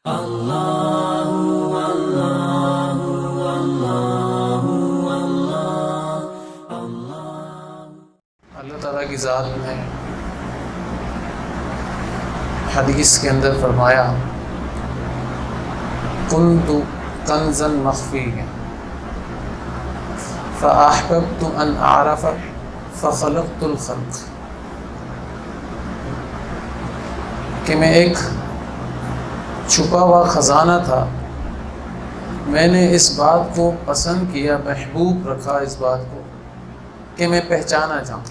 اللہ تعالیٰ کی ذات نے حدیث کے اندر فرمایا کنت کنزا مخفیا فاحببت ان اعرف فخلقت الخلق، کہ میں ایک چھپا ہوا خزانہ تھا، میں نے اس بات کو پسند کیا، محبوب رکھا اس بات کو کہ میں پہچانا جاؤں،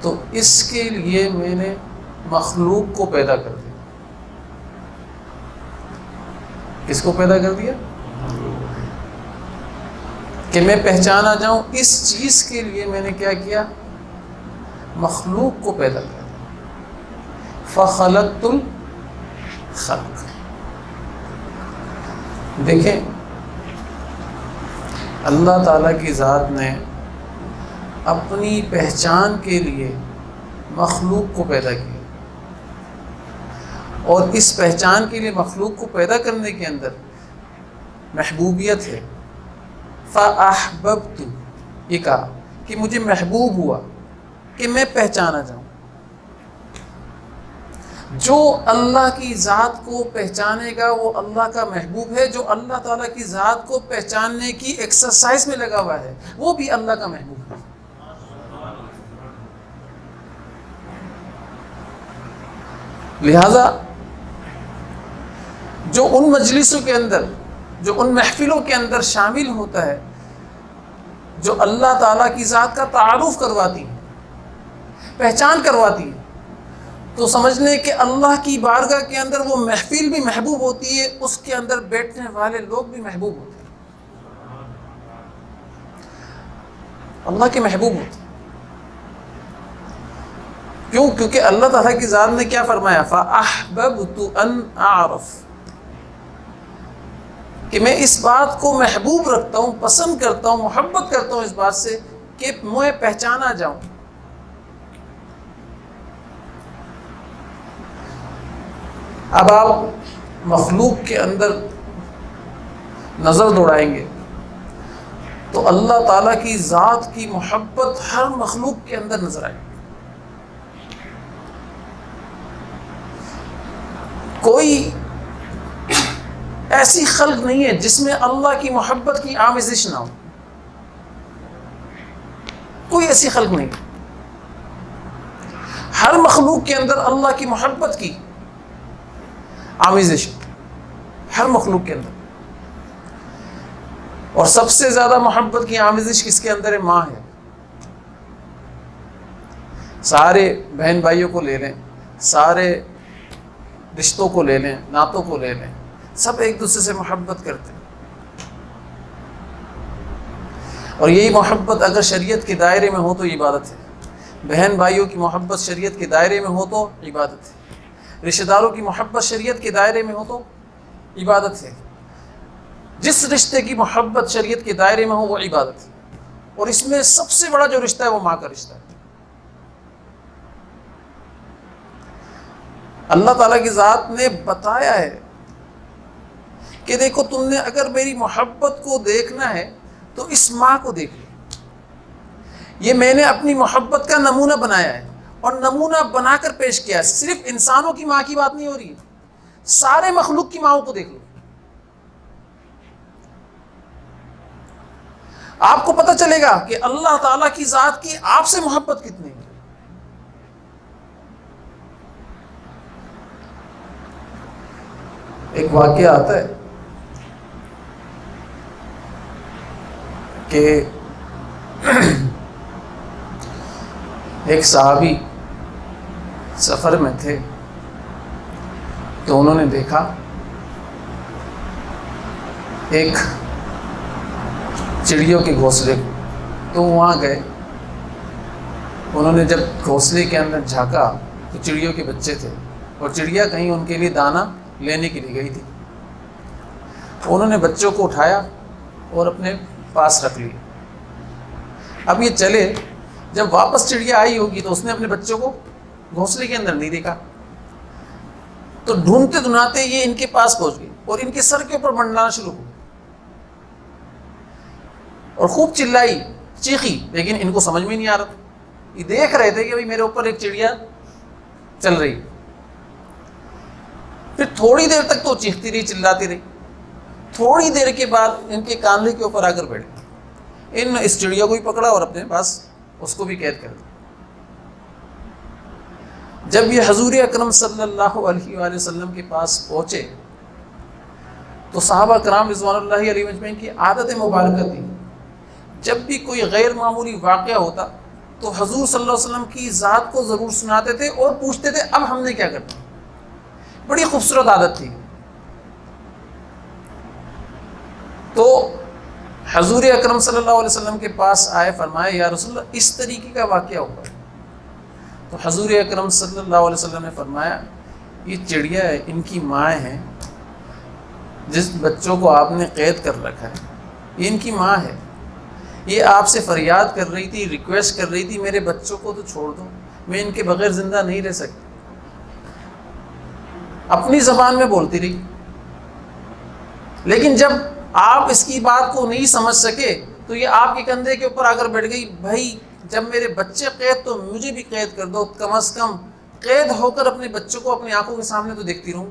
تو اس کے لیے میں نے مخلوق کو پیدا کر دیا۔ کس کو پیدا کر دیا؟ کہ میں پہچانا جاؤں، اس چیز کے لیے میں نے کیا کیا؟ مخلوق کو پیدا کر دیا۔ فخلقت الخلق۔ دیکھیں اللہ تعالیٰ کی ذات نے اپنی پہچان کے لیے مخلوق کو پیدا کیا، اور اس پہچان کے لیے مخلوق کو پیدا کرنے کے اندر محبوبیت ہے۔ فَأَحْبَبْتُ، یہ کہا کہ مجھے محبوب ہوا کہ میں پہچانا جاؤں۔ جو اللہ کی ذات کو پہچانے گا وہ اللہ کا محبوب ہے، جو اللہ تعالیٰ کی ذات کو پہچاننے کی ایکسرسائز میں لگا ہوا ہے وہ بھی اللہ کا محبوب ہے۔ لہذا جو ان مجلسوں کے اندر، جو ان محفلوں کے اندر شامل ہوتا ہے جو اللہ تعالیٰ کی ذات کا تعارف کرواتی ہیں، پہچان کرواتی ہیں، تو سمجھ لیں کہ اللہ کی بارگاہ کے اندر وہ محفل بھی محبوب ہوتی ہے، اس کے اندر بیٹھنے والے لوگ بھی محبوب ہوتے ہیں، اللہ کے محبوب ہوتے ہیں۔ کیوں؟ کیونکہ اللہ تعالیٰ کی ذات نے کیا فرمایا؟ فَأَحْبَبْتُ أَنْ أَعْرَفَ، کہ میں اس بات کو محبوب رکھتا ہوں، پسند کرتا ہوں، محبت کرتا ہوں اس بات سے کہ میں پہچانا جاؤں۔ اب آپ مخلوق کے اندر نظر دوڑائیں گے تو اللہ تعالیٰ کی ذات کی محبت ہر مخلوق کے اندر نظر آئے گی۔ کوئی ایسی خلق نہیں ہے جس میں اللہ کی محبت کی آمیزش نہ ہو، کوئی ایسی خلق نہیں۔ ہر مخلوق کے اندر اللہ کی محبت کی آمیزش، ہر مخلوق کے اندر۔ اور سب سے زیادہ محبت کی آمیزش کس کے اندر ہے؟ ماں ہے۔ سارے بہن بھائیوں کو لے لیں، سارے رشتوں کو لے لیں، ناتوں کو لے لیں، سب ایک دوسرے سے محبت کرتے ہیں، اور یہی محبت اگر شریعت کے دائرے میں ہو تو عبادت ہے۔ بہن بھائیوں کی محبت شریعت کے دائرے میں ہو تو عبادت ہے، رشتہ داروں کی محبت شریعت کے دائرے میں ہو تو عبادت ہے۔ جس رشتے کی محبت شریعت کے دائرے میں ہو وہ عبادت ہے، اور اس میں سب سے بڑا جو رشتہ ہے وہ ماں کا رشتہ ہے۔ اللہ تعالیٰ کی ذات نے بتایا ہے کہ دیکھو تم نے اگر میری محبت کو دیکھنا ہے تو اس ماں کو دیکھ لو، یہ میں نے اپنی محبت کا نمونہ بنایا ہے، اور نمونہ بنا کر پیش کیا ہے۔ صرف انسانوں کی ماں کی بات نہیں ہو رہی ہے، سارے مخلوق کی ماؤں کو دیکھ لو، آپ کو پتہ چلے گا کہ اللہ تعالیٰ کی ذات کی آپ سے محبت کتنی ہے۔ ایک واقعہ آتا ہے کہ ایک صحابی سفر میں تھے تو انہوں نے دیکھا ایک چڑیوں کے گھونسلے کو، تو وہاں گئے، انہوں نے جب گھونسلے کے اندر جھانکا تو چڑیوں کے بچے تھے، اور چڑیا کہیں ان کے لیے دانہ لینے کے لیے گئی تھی۔ انہوں نے بچوں کو اٹھایا اور اپنے پاس رکھ لیا۔ اب یہ چلے، جب واپس چڑیا آئی ہوگی تو اس نے اپنے بچوں کو گھونسلے کے اندر نہیں دیکھا، تو ڈھونڈتے ڈھونڈتے یہ ان کے پاس پہنچ گئی اور ان کے سر کے اوپر منڈلانا شروع ہو اور خوب چلائی چیخی، لیکن ان کو سمجھ میں نہیں آ رہا تھا۔ یہ دیکھ رہے تھے کہ بھائی میرے اوپر ایک چڑیا چل رہی۔ پھر تھوڑی دیر تک تو چیختی رہی، چلاتی رہی، تھوڑی دیر کے بعد ان کے کاندھے کے اوپر آ کر بیٹھ گئی۔ ان اس چڑیا کو بھی پکڑا اور اپنے پاس اس کو بھی قید کر دیا۔ جب یہ حضور اکرم صلی اللہ علیہ وآلہ وسلم کے پاس پہنچے تو صحابہ کرام رضوان اللہ علیہ اجمعین کی عادت مبارکہ تھی، جب بھی کوئی غیر معمولی واقعہ ہوتا تو حضور صلی اللہ علیہ وسلم کی ذات کو ضرور سناتے تھے اور پوچھتے تھے اب ہم نے کیا کرنا۔ بڑی خوبصورت عادت تھی۔ تو حضور اکرم صلی اللہ علیہ وسلم کے پاس آئے، فرمائے یا رسول اللہ اس طریقے کا واقعہ ہوا۔ تو حضور اکرم صلی اللہ علیہ وسلم نے فرمایا یہ چڑیا ہے، ان کی ماں ہیں، جس بچوں کو آپ نے قید کر رکھا ہے یہ ان کی ماں ہے، یہ آپ سے فریاد کر رہی تھی، ریکویسٹ کر رہی تھی میرے بچوں کو تو چھوڑ دو، میں ان کے بغیر زندہ نہیں رہ سکتی۔ اپنی زبان میں بولتی رہی، لیکن جب آپ اس کی بات کو نہیں سمجھ سکے تو یہ آپ کے کندھے کے اوپر آ کر بیٹھ گئی، بھائی جب میرے بچے قید تو مجھے بھی قید کر دو، کم از کم قید ہو کر اپنے بچوں کو اپنی آنکھوں کے سامنے تو دیکھتی رہوں۔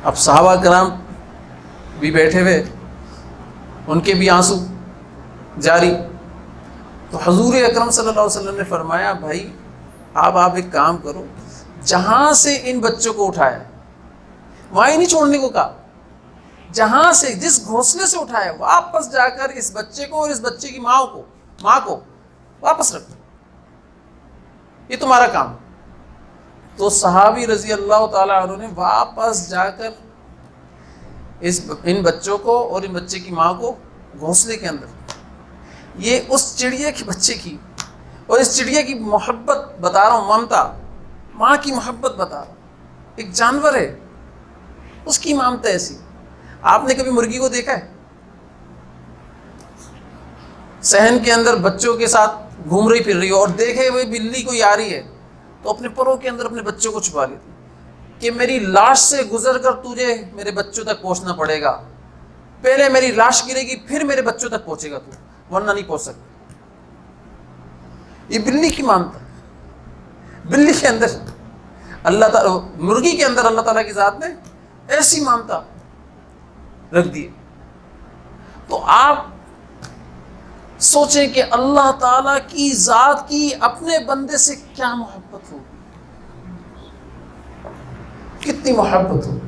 اب صحابہ کرام بھی بیٹھے ہوئے، ان کے بھی آنسو جاری۔ تو حضور اکرم صلی اللہ علیہ وسلم نے فرمایا بھائی آپ ایک کام کرو، جہاں سے ان بچوں کو اٹھایا وہاں ہی نہیں چھوڑنے کو کہا، جہاں سے جس گھونسلے سے اٹھایا واپس جا کر اس بچے کو اور اس بچے کی ماں کو واپس رکھو، یہ تمہارا کام۔ تو صحابی رضی اللہ تعالیٰ عنہ نے واپس جا کر ان بچوں کو اور ان بچے کی ماں کو گھونسلے کے اندر، یہ اس چڑیا کے بچے کی اور اس چڑیا کی محبت بتا رہا ہوں، ممتا، ماں کی محبت بتا رہا ہوں۔ ایک جانور ہے، اس کی ممتا ایسی۔ آپ نے کبھی مرغی کو دیکھا ہے صحن کے اندر بچوں کے ساتھ گھوم رہی پھر رہی ہو اور دیکھے وہ بلی کوئی آ رہی ہے تو اپنے پروں کے اندر اپنے بچوں کو چھپا لیتی کہ میری لاش سے گزر کر تجھے میرے بچوں تک پہنچنا پڑے گا، پہلے میری لاش گرے گی پھر میرے بچوں تک پہنچے گا تو، ورنہ نہیں پہنچ سکتا۔ یہ بلی کی مانتا، بلی کے اندر اللہ تعالیٰ، مرغی کے اندر اللہ تعالیٰ کی ذات نے ایسی مانتا رکھ دی۔ تو آپ سوچیں کہ اللہ تعالیٰ کی ذات کی اپنے بندے سے کیا محبت ہو، کتنی محبت ہو،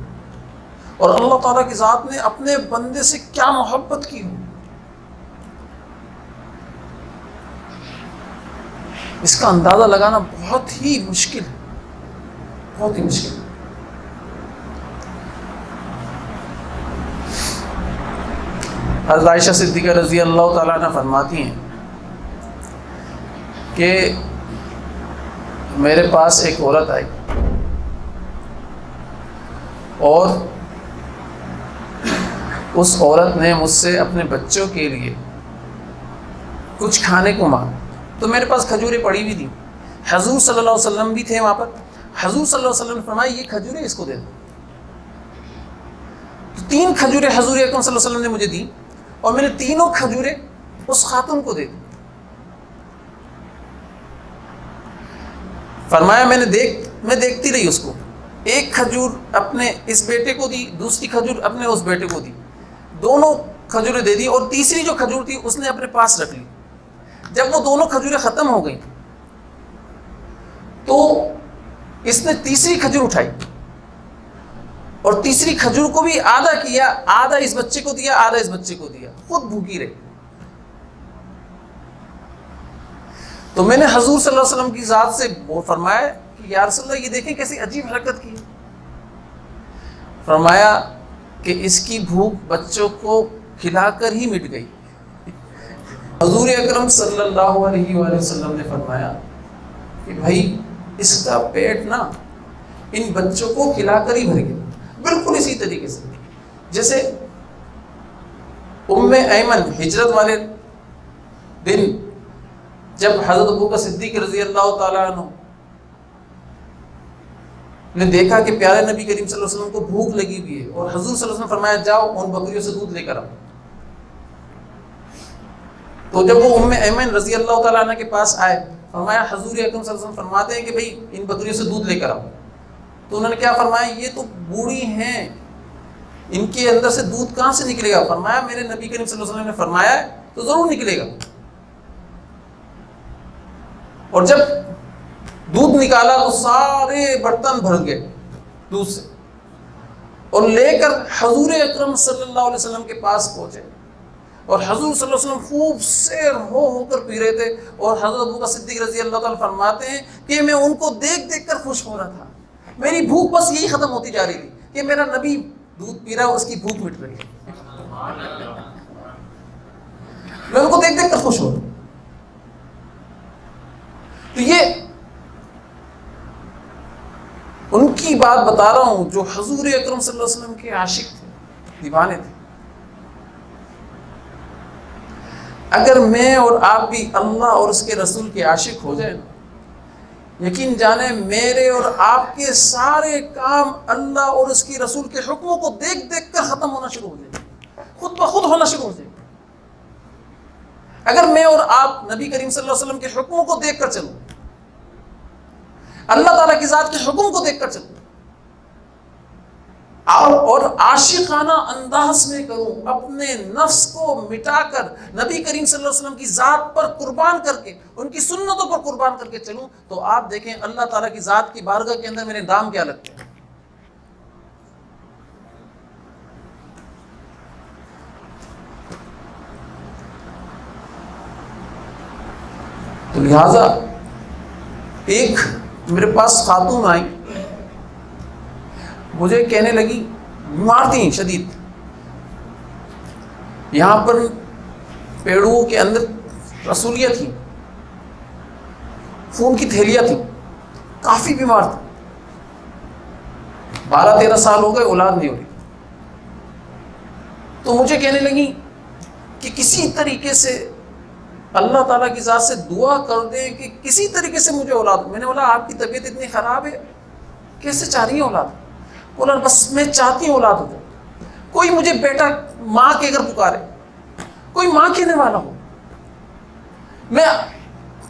اور اللہ تعالیٰ کی ذات نے اپنے بندے سے کیا محبت کی ہو، اس کا اندازہ لگانا بہت ہی مشکل ہے، بہت ہی مشکل ہے۔ حضرت عائشہ صدیقہ رضی اللہ تعالیٰ عنہ فرماتی ہیں کہ میرے پاس ایک عورت آئی اور اس عورت نے مجھ سے اپنے بچوں کے لیے کچھ کھانے کو مانگا، تو میرے پاس کھجوریں پڑی ہوئی تھیں، حضور صلی اللہ علیہ وسلم بھی تھے وہاں پر، حضور صلی اللہ علیہ وسلم نے فرمایا یہ کھجوریں اس کو دے دو۔ تو 3 کھجوریں حضور اکرم صلی اللہ علیہ وسلم نے مجھے دی اور میں نے تینوں کھجوریں اس خاتون کو دے دی۔ فرمایا میں دیکھتی رہی اس کو، ایک کھجور اپنے اس بیٹے کو دی، دوسری کھجور اپنے اس بیٹے کو دی، دونوں کھجوریں دے دی، اور تیسری جو کھجور تھی اس نے اپنے پاس رکھ لی۔ جب وہ دونوں کھجوریں ختم ہو گئیں تو اس نے تیسری کھجور اٹھائی اور تیسری کھجور کو بھی آدھا کیا، آدھا اس بچے کو دیا، آدھا اس بچے کو دیا، خود بھوکی رہی۔ تو میں نے حضور صلی اللہ علیہ وسلم کی ذات سے فرمایا کہ یا رسول اللہ یہ دیکھیں کیسی عجیب حرکت کی، فرمایا کہ اس کی بھوک بچوں کو کھلا کر ہی مٹ گئی۔ حضور اکرم صلی اللہ علیہ وآلہ وسلم نے فرمایا کہ بھائی اس کا پیٹ نا ان بچوں کو کھلا کر ہی بھر گیا۔ بالکل اسی طریقے سے جیسے ام ایمن ہجرت والے دن جب حضرت ابوبکر صدیق رضی اللہ تعالیٰ عنہ نے دیکھا کہ پیارے نبی کریم صلی اللہ علیہ وسلم کو بھوک لگی ہوئی ہے اور حضور صلی اللہ علیہ وسلم فرمایا جاؤ ان بکریوں سے دودھ لے کر آؤ، تو جب وہ ام ایمن رضی اللہ تعالیٰ عنہ کے پاس آئے، فرمایا حضور اکرم صلی اللہ علیہ وسلم فرماتے ہیں کہ بھئی ان بکریوں سے دودھ لے کر آؤ، تو انہوں نے کیا فرمایا یہ تو بوڑھی ہیں، ان کے اندر سے دودھ کہاں سے نکلے گا؟ فرمایا میرے نبی کریم صلی اللہ علیہ وسلم نے فرمایا ہے تو ضرور نکلے گا۔ اور جب دودھ نکالا تو سارے برتن بھر گئے دودھ سے، اور لے کر حضور اکرم صلی اللہ علیہ وسلم کے پاس پہنچے، اور حضور صلی اللہ علیہ وسلم خوب سیر ہو کر پی رہے تھے، اور حضرت ابوبکر صدیق رضی اللہ تعالیٰ فرماتے ہیں کہ میں ان کو دیکھ دیکھ کر خوش ہو رہا تھا، میری بھوک بس یہی ختم ہوتی جا رہی تھی کہ میرا نبی دودھ پی رہا ہے، اس کی بھوک مٹ رہی ہے، میں ان کو دیکھ دیکھ کر خوش ہو رہا ہوں۔ تو یہ ان کی بات بتا رہا ہوں جو حضور اکرم صلی اللہ علیہ وسلم کے عاشق تھے، دیوانے تھے۔ اگر میں اور آپ بھی اللہ اور اس کے رسول کے عاشق ہو جائیں، یقین جانیں میرے اور آپ کے سارے کام اللہ اور اس کے رسول کے حکموں کو دیکھ دیکھ کر ختم ہونا شروع ہو جائے، خود بخود ہونا شروع ہو جائے۔ اگر میں اور آپ نبی کریم صلی اللہ علیہ وسلم کے حکموں کو دیکھ کر چلوں، اللہ تعالیٰ کی ذات کے حکم کو دیکھ کر چلوں، اور عاشقانہ انداز میں کروں، اپنے نفس کو مٹا کر نبی کریم صلی اللہ علیہ وسلم کی ذات پر قربان کر کے، ان کی سنتوں پر قربان کر کے چلوں، تو آپ دیکھیں اللہ تعالیٰ کی ذات کی بارگاہ کے اندر میرے نام کیا لگتے ہیں۔ تو لہذا ایک میرے پاس خاتون آئی، مجھے کہنے لگی، بیمار تھیں شدید، یہاں پر پیڑوں کے اندر رسولیاں تھیں، خون کی تھیلیاں تھیں، کافی بیمار تھیں، 12-13 سال ہو گئے، اولاد نہیں ہو رہی۔ تو مجھے کہنے لگی کہ کسی طریقے سے اللہ تعالیٰ کی ذات سے دعا کر دیں کہ کسی طریقے سے مجھے اولاد ہو۔ میں نے بولا آپ کی طبیعت اتنی خراب ہے، کیسے چاہ رہی ہیں اولاد؟ بولا بس میں چاہتی ہوں اولاد ہو جائے، کوئی مجھے بیٹا ماں کے اگر پکارے، کوئی ماں کہنے والا ہو۔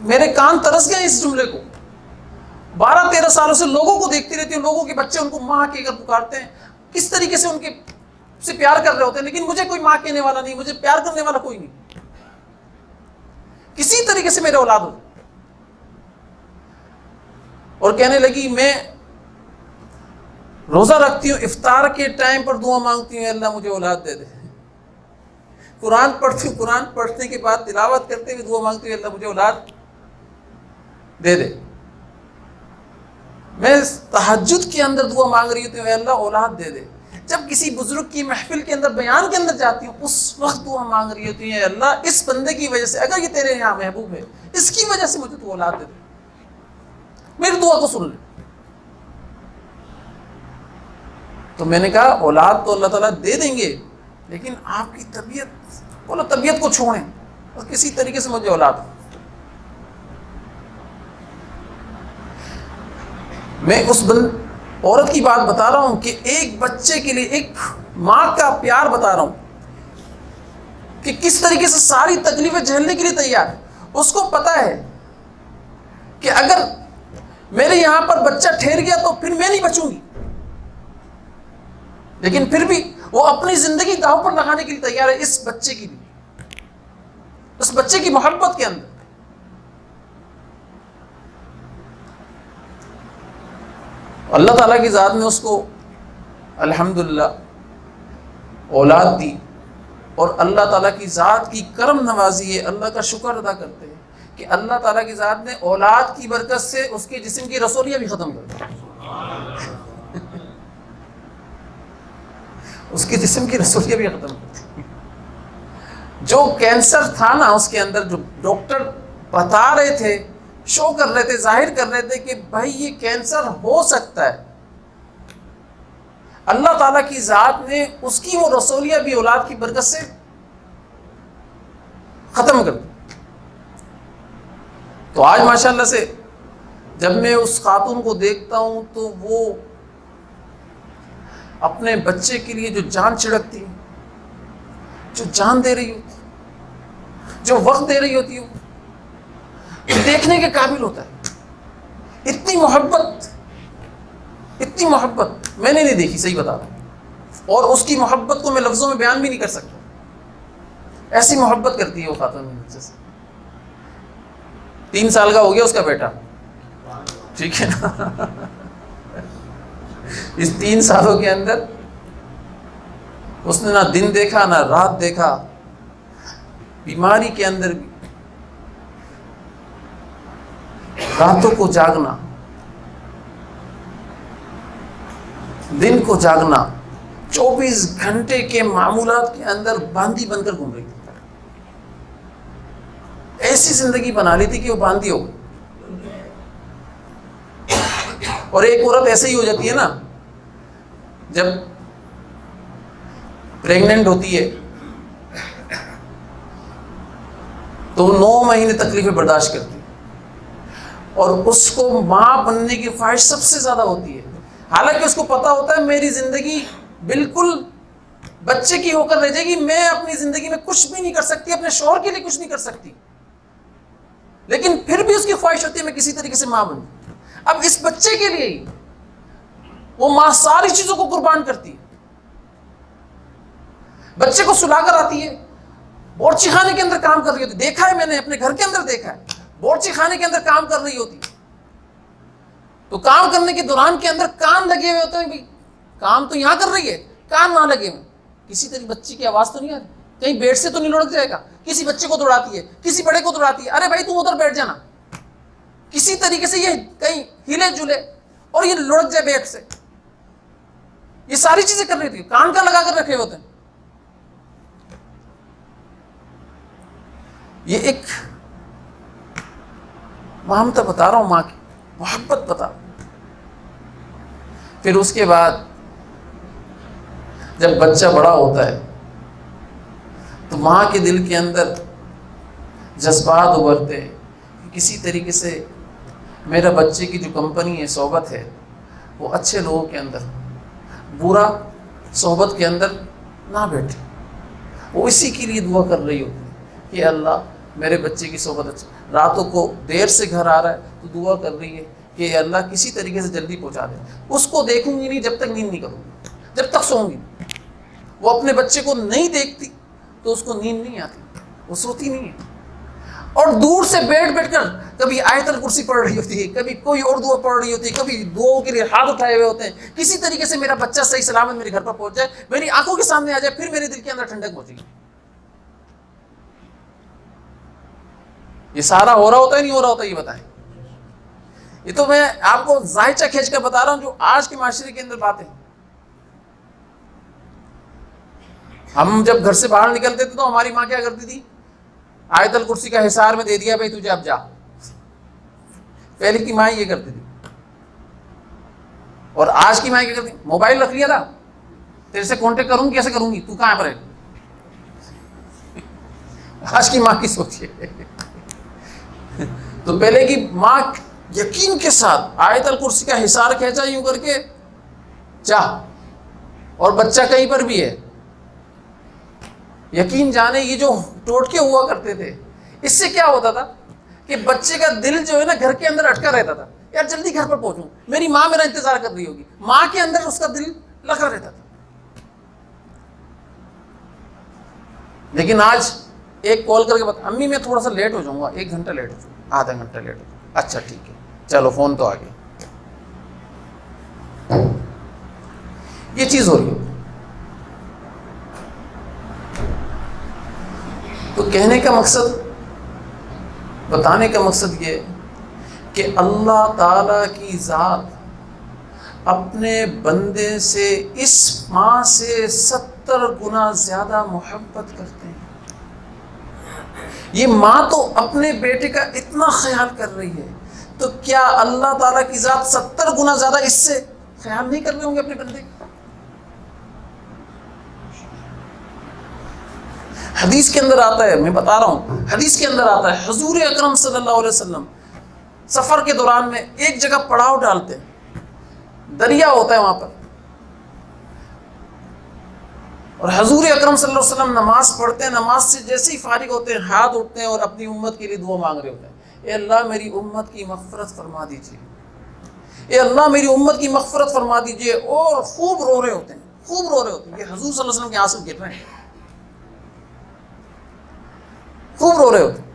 میرے کان ترس گئے اس جملے کو، 12-13 سالوں سے لوگوں کو دیکھتی رہتی ہوں، لوگوں کے بچے ان کو ماں کے اگر پکارتے ہیں، کس طریقے سے ان کے سے پیار کر رہے ہوتے ہیں، لیکن مجھے کوئی ماں کہنے والا نہیں، مجھے پیار کرنے والا کوئی نہیں، کسی طریقے سے میرے اولاد ہو۔ اور کہنے لگی میں روزہ رکھتی ہوں، افطار کے ٹائم پر دعا مانگتی ہوں اللہ مجھے اولاد دے دے، قرآن پڑھتی ہوں، قرآن پڑھنے کے بعد تلاوت کرتے ہوئے دعا مانگتی ہوں اللہ مجھے اولاد دے دے، میں تہجد کے اندر دعا مانگ رہی ہوتی ہوں اللہ اولاد دے دے، جب کسی بزرگ کی محفل کے اندر بیان کے اندر جاتی ہوں اس وقت دعا مانگ رہی ہوتی ہے اللہ اس بندے کی وجہ سے، اگر یہ تیرے یہاں محبوب ہے اس کی وجہ سے مجھے تو اولاد دے دے، میری دعا کو سن لے۔ تو میں نے کہا اولاد تو اللہ تعالیٰ دے دیں گے، لیکن آپ کی طبیعت، بولو طبیعت کو چھوڑیں اور کسی طریقے سے مجھے اولاد دے۔ میں اس عورت کی بات بتا رہا ہوں کہ ایک بچے کے لیے ایک ماں کا پیار بتا رہا ہوں کہ کس طریقے سے ساری تکلیفیں جھیلنے کے لیے تیار ہے۔ اس کو پتا ہے کہ اگر میرے یہاں پر بچہ ٹھہر گیا تو پھر میں نہیں بچوں گی، لیکن پھر بھی وہ اپنی زندگی داؤ پر لگانے کے لیے تیار ہے اس بچے کے لیے، اس بچے کی محبت کے اندر۔ اللہ تعالیٰ کی ذات نے اس کو الحمدللہ اولاد دی، اور اللہ تعالیٰ کی ذات کی کرم نوازی ہے، اللہ کا شکر ادا کرتے ہیں کہ اللہ تعالیٰ کی ذات نے اولاد کی برکت سے اس کے جسم کی رسولیاں بھی ختم کر دی، اس کے جسم کی رسولیاں بھی ختم کر دی۔ جو کینسر تھا نا اس کے اندر، جو ڈاکٹر بتا رہے تھے، شو کر رہے تھے، ظاہر کر رہے تھے کہ بھائی یہ کینسر ہو سکتا ہے، اللہ تعالیٰ کی ذات نے اس کی وہ رسولیاں بھی اولاد کی برکت سے ختم کر دی۔ تو آج ماشاءاللہ سے جب میں اس خاتون کو دیکھتا ہوں تو وہ اپنے بچے کے لیے جو جان چھڑکتی ہے، جو جان دے رہی ہوتی، جو وقت دے رہی ہوتی ہے، وہ دیکھنے کے قابل ہوتا ہے۔ اتنی محبت میں نے نہیں دیکھی، صحیح بتا رہا ہوں، اور اس کی محبت کو میں لفظوں میں بیان بھی نہیں کر سکتا، ایسی محبت کرتی ہے وہ خاتون میرے بچے سے۔ 3 سال کا ہو گیا اس کا بیٹا، ٹھیک ہے نا؟ اس 3 سالوں کے اندر اس نے نہ دن دیکھا نہ رات دیکھا، بیماری کے اندر بھی راتوں کو جاگنا، دن کو جاگنا، 24 گھنٹے کے معمولات کے اندر باندھی بن کر گھوم رہی تھی۔ ایسی زندگی بنا لی تھی کہ وہ باندھی ہو گئی۔ اور ایک عورت ایسے ہی ہو جاتی ہے نا، جب پریگننٹ ہوتی ہے تو 9 مہینے تکلیفیں برداشت کرتی ہے، اور اس کو ماں بننے کی خواہش سب سے زیادہ ہوتی ہے، حالانکہ اس کو پتا ہوتا ہے میری زندگی بالکل بچے کی ہو کر رہ جائے گی، میں اپنی زندگی میں کچھ بھی نہیں کر سکتی، اپنے شوہر کے لیے کچھ نہیں کر سکتی، لیکن پھر بھی اس کی خواہش ہوتی ہے میں کسی طریقے سے ماں بنوں۔ اب اس بچے کے لیے ہی وہ ماں ساری چیزوں کو قربان کرتی ہے، بچے کو سلا کر آتی ہے، بورچی خانے کے اندر کام کر رہی ہوتی، دیکھا ہے میں نے اپنے گھر کے اندر دیکھا ہے، بورچی خانے کے اندر کام کر رہی ہوتی، تو کام کرنے کے دوران کے اندر کان لگے ہوئے ہوتے ہیں، بھی کام تو یہاں کر رہی ہے، کان نہ لگے ہوئے، کسی طرح بچی کی آواز تو نہیں آ رہی، کہیں بیڈ سے تو نہیں لڑک جائے گا، کسی بچے کو دوڑاتی ہے، کسی بڑے کو دوڑاتی ہے، ارے بھائی تم ادھر بیٹھ جانا، کسی طریقے سے یہ کہیں ہلے جلے اور یہ لڑک جائے بیڈ سے، یہ ساری چیزیں کر رہی تھی، کان کا لگا کر رکھے ہوتے ہیں۔ یہ ایک مامتا بتا رہا ہوں، ماں کی محبت بتا۔ پھر اس کے بعد جب بچہ بڑا ہوتا ہے تو ماں کے دل کے اندر جذبات ابھرتے ہیں، کسی طریقے سے میرا بچے کی جو کمپنی ہے، صحبت ہے، وہ اچھے لوگوں کے اندر، برا صحبت کے اندر نہ بیٹھے۔ وہ اسی کے لیے دعا کر رہی ہوتی ہے کہ اللہ میرے بچے کی صحبت اچھی، راتوں کو دیر سے گھر آ رہا ہے تو دعا کر رہی ہے کہ اللہ کسی طریقے سے جلدی پہنچا دے، اس کو دیکھوں گی نہیں جب تک نیند نہیں کروں گی، جب تک سوؤں گی۔ وہ اپنے بچے کو نہیں دیکھتی تو اس کو نیند نہیں آتی، وہ سوتی نہیں ہے، اور دور سے بیٹھ کر کبھی آیت الکرسی پڑھ رہی ہوتی ہے، کبھی کوئی اور دعا پڑھ رہی ہوتی ہے، کبھی دعاؤں کے لیے ہاتھ اٹھائے ہوئے ہوتے ہیں، کسی طریقے سے میرا بچہ صحیح سلامت میرے گھر پر پہنچ جائے، میری آنکھوں کے سامنے آ جائے، پھر میرے دل کے اندر ٹھنڈک پہنچے گی۔ یہ سارا ہو رہا ہوتا ہے نہیں ہو رہا ہوتا، یہ بتائیں؟ یہ تو میں آپ کو ذائچہ کھینچ کر بتا رہا ہوں جو آج کے معاشرے کے اندر باتیں۔ ہم جب گھر سے باہر نکلتے تھے تو ہماری ماں کیا کرتی تھی؟ آیت الکرسی کا حصار میں دے دیا، بھائی تجھے اب جا۔ پہلے کی ماں یہ کرتی تھی، اور آج کی ماں کیا کرتی؟ موبائل رکھ لیا تھا، تیرے سے کانٹیکٹ کروں گی، کیسے کروں گی، تو کہاں پر ہے؟ آج کی ماں کی سوچ ہے۔ تو پہلے کی ماں یقین کے ساتھ آیت الکرسی کا حصار کھینچا یوں کر کے جا، اور بچہ کہیں پر بھی ہے، یقین جانے یہ جو ٹوٹکے ہوا کرتے تھے، اس سے کیا ہوتا تھا کہ بچے کا دل جو ہے نا گھر کے اندر اٹکا رہتا تھا، یار جلدی گھر پر پہنچوں، میری ماں میرا انتظار کر رہی ہوگی، ماں کے اندر اس کا دل لگا رہتا تھا۔ لیکن آج ایک کال کر کے بتا، امی میں تھوڑا سا لیٹ ہو جاؤں گا، 1 گھنٹہ لیٹ ہو جاؤں گا، آدھا گھنٹہ لیٹ ہو جاؤں گا، اچھا ٹھیک ہے، چلو فون تو آ گیا۔ یہ چیز ہو رہی ہے۔ تو کہنے کا مقصد، بتانے کا مقصد یہ کہ اللہ تعالی کی ذات اپنے بندے سے اس ماں سے 70 گنا زیادہ محبت کرتے ہیں۔ یہ ماں تو اپنے بیٹے کا اتنا خیال کر رہی ہے، تو کیا اللہ تعالیٰ کی ذات 70 گنا زیادہ اس سے خیال نہیں کر رہے ہوں گے اپنے بندے کا؟ حدیث کے اندر آتا ہے، میں بتا رہا ہوں، حدیث کے اندر آتا ہے، حضور اکرم صلی اللہ علیہ وسلم سفر کے دوران میں ایک جگہ پڑاؤ ڈالتے ہیں، دریا ہوتا ہے وہاں پر، اور حضور اکرم صلی اللہ علیہ وسلم نماز پڑھتے ہیں، نماز سے جیسے ہی فارغ ہوتے ہیں ہاتھ اٹھتے ہیں اور اپنی امت کے لیے دعا مانگ رہے ہوتے ہیں، اے اللہ میری امت کی مغفرت فرما دیجیے، اے اللہ میری امت کی مغفرت فرما دیجیے، اور خوب رو رہے ہوتے ہیں، خوب رو رہے ہوتے ہیں، یہ حضور صلی اللہ علیہ وسلم کے آنسو گر رہے ہیں، خوب رو رہے ہوتے ہیں۔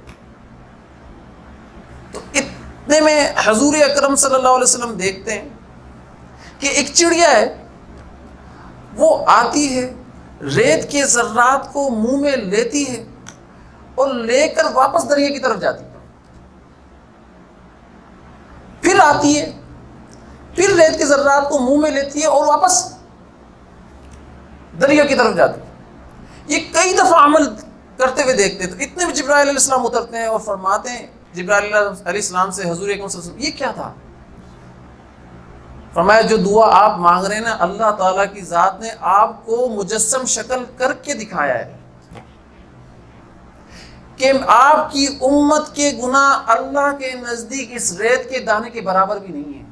تو اتنے میں حضور اکرم صلی اللہ علیہ وسلم دیکھتے ہیں کہ ایک چڑیا ہے، وہ آتی ہے، ریت کے ذرات کو منہ میں لیتی ہے اور لے کر واپس دریا کی طرف جاتی ہے، پھر آتی ہے، پھر ریت کے ذرات کو منہ میں لیتی ہے اور واپس دریا کی طرف جاتی ہے۔ یہ کئی دفعہ عمل کرتے ہوئے دیکھتے ہیں۔ تو اتنے میں جبرائیل علیہ السلام اترتے ہیں اور فرماتے ہیں جبرائیل علیہ السلام سے حضور اکرم صلی اللہ علیہ وسلم، یہ کیا تھا؟ فرمایا جو دعا آپ مانگ رہے ہیں نا، اللہ تعالیٰ کی ذات نے آپ کو مجسم شکل کر کے دکھایا ہے کہ آپ کی امت کے گناہ اللہ کے نزدیک اس ریت کے دانے کے برابر بھی نہیں ہے۔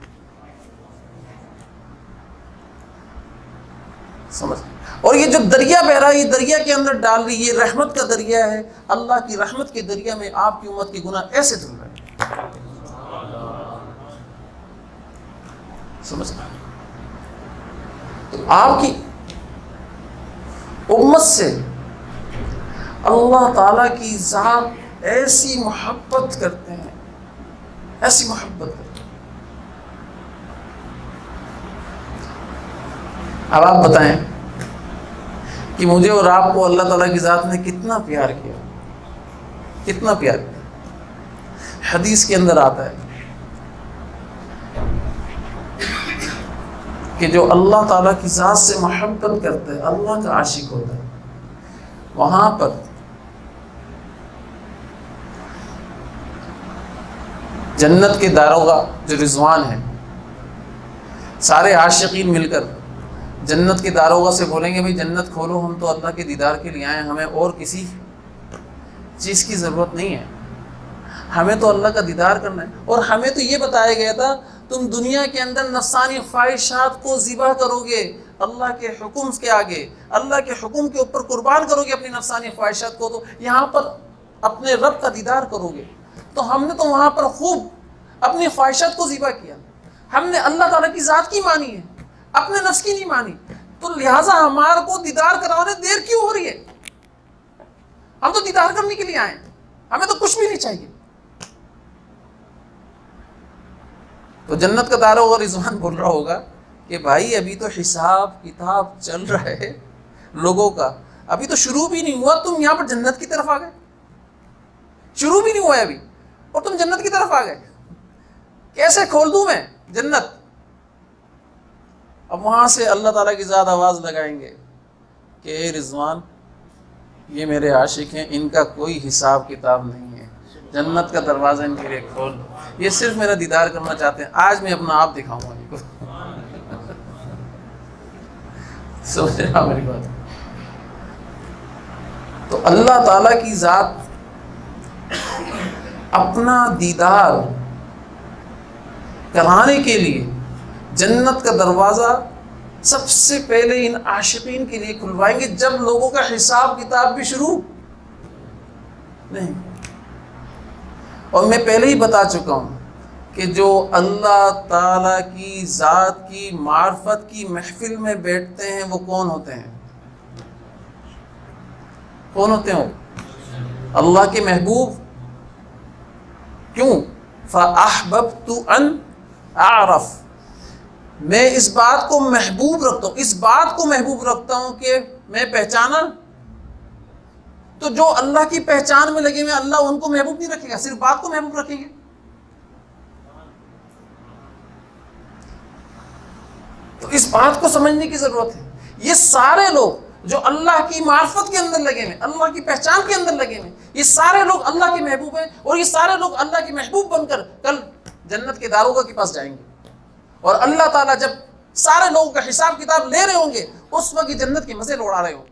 سمجھ؟ اور یہ جو دریا بہ رہا ہے، یہ دریا کے اندر ڈال رہی، یہ رحمت کا دریا ہے، اللہ کی رحمت کے دریا میں آپ کی امت کے گناہ ایسے دھل رہے ہیں۔ سمجھنا، تو آپ کی امت سے اللہ تعالیٰ کی ذات ایسی محبت کرتے ہیں، ایسی محبت کرتے ہیں۔ اب آپ بتائیں کہ مجھے اور آپ کو اللہ تعالیٰ کی ذات نے کتنا پیار کیا، کتنا پیار کیا۔ حدیث کے اندر آتا ہے کہ جو اللہ تعالیٰ کی ذات سے محبت کرتا ہے، اللہ کا عاشق ہوتا ہے، وہاں پر جنت کے داروغہ جو رضوان ہے، سارے عاشقین مل کر جنت کے داروغہ سے بولیں گے بھائی جنت کھولو، ہم تو اللہ کے دیدار کے لیے آئے ہیں، ہمیں اور کسی چیز کی ضرورت نہیں ہے، ہمیں تو اللہ کا دیدار کرنا ہے۔ اور ہمیں تو یہ بتایا گیا تھا تم دنیا کے اندر نفسانی خواہشات کو ذبح کرو گے، اللہ کے حکم کے آگے، اللہ کے حکم کے اوپر قربان کرو گے اپنی نفسانی خواہشات کو، تو یہاں پر اپنے رب کا دیدار کرو گے۔ تو ہم نے تو وہاں پر خوب اپنی خواہشات کو ذبح کیا، ہم نے اللہ تعالیٰ کی ذات کی مانی ہے، اپنے نفس کی نہیں مانی، تو لہٰذا ہمارے کو دیدار کرانے دیر کیوں ہو رہی ہے؟ ہم تو دیدار کرنے کے لیے آئے ہیں، ہمیں تو کچھ بھی نہیں چاہیے۔ تو جنت کا داروغہ رضوان بول رہا ہوگا کہ بھائی ابھی تو حساب کتاب چل رہا ہے لوگوں کا، ابھی تو شروع بھی نہیں ہوا، تم یہاں پر جنت کی طرف آ گئے، شروع بھی نہیں ہوا ہے ابھی اور تم جنت کی طرف آ گئے، کیسے کھول دوں میں جنت؟ اب وہاں سے اللہ تعالیٰ کی ذات آواز لگائیں گے کہ اے رضوان، یہ میرے عاشق ہیں، ان کا کوئی حساب کتاب نہیں ہے، جنت کا دروازہ ان کے لیے کھول دو، یہ صرف میرا دیدار کرنا چاہتے ہیں، آج میں اپنا آپ دکھاؤں گا ان کو۔ سمجھ رہا میری بات؟ تو اللہ تعالیٰ کی ذات اپنا دیدار کرانے کے لیے جنت کا دروازہ سب سے پہلے ان عاشقین کے لیے کھلوائیں گے جب لوگوں کا حساب کتاب بھی شروع نہیں۔ اور میں پہلے ہی بتا چکا ہوں کہ جو اللہ تعالیٰ کی ذات کی معرفت کی محفل میں بیٹھتے ہیں وہ کون ہوتے ہیں؟ کون ہوتے ہیں وہ؟ اللہ کے محبوب۔ کیوں؟ فَأَحْبَبْتُ أَنْ أَعْرَفْ، میں اس بات کو محبوب رکھتا ہوں، اس بات کو محبوب رکھتا ہوں کہ میں پہچانا۔ تو جو اللہ کی پہچان میں لگے ہوئے اللہ ان کو محبوب نہیں رکھے گا، صرف بات کو محبوب رکھیں گے۔ تو اس بات کو سمجھنے کی ضرورت ہے۔ یہ سارے لوگ جو اللہ کی معرفت کے اندر لگے ہوئے، اللہ کی پہچان کے اندر لگے ہوئے، یہ سارے لوگ اللہ کے محبوب ہیں، اور یہ سارے لوگ اللہ کے محبوب بن کر کل جنت کے داروغہ کے پاس جائیں گے، اور اللہ تعالیٰ جب سارے لوگوں کا حساب کتاب لے رہے ہوں گے اس وقت یہ جنت کے مزے لوڑا رہے ہوں گے۔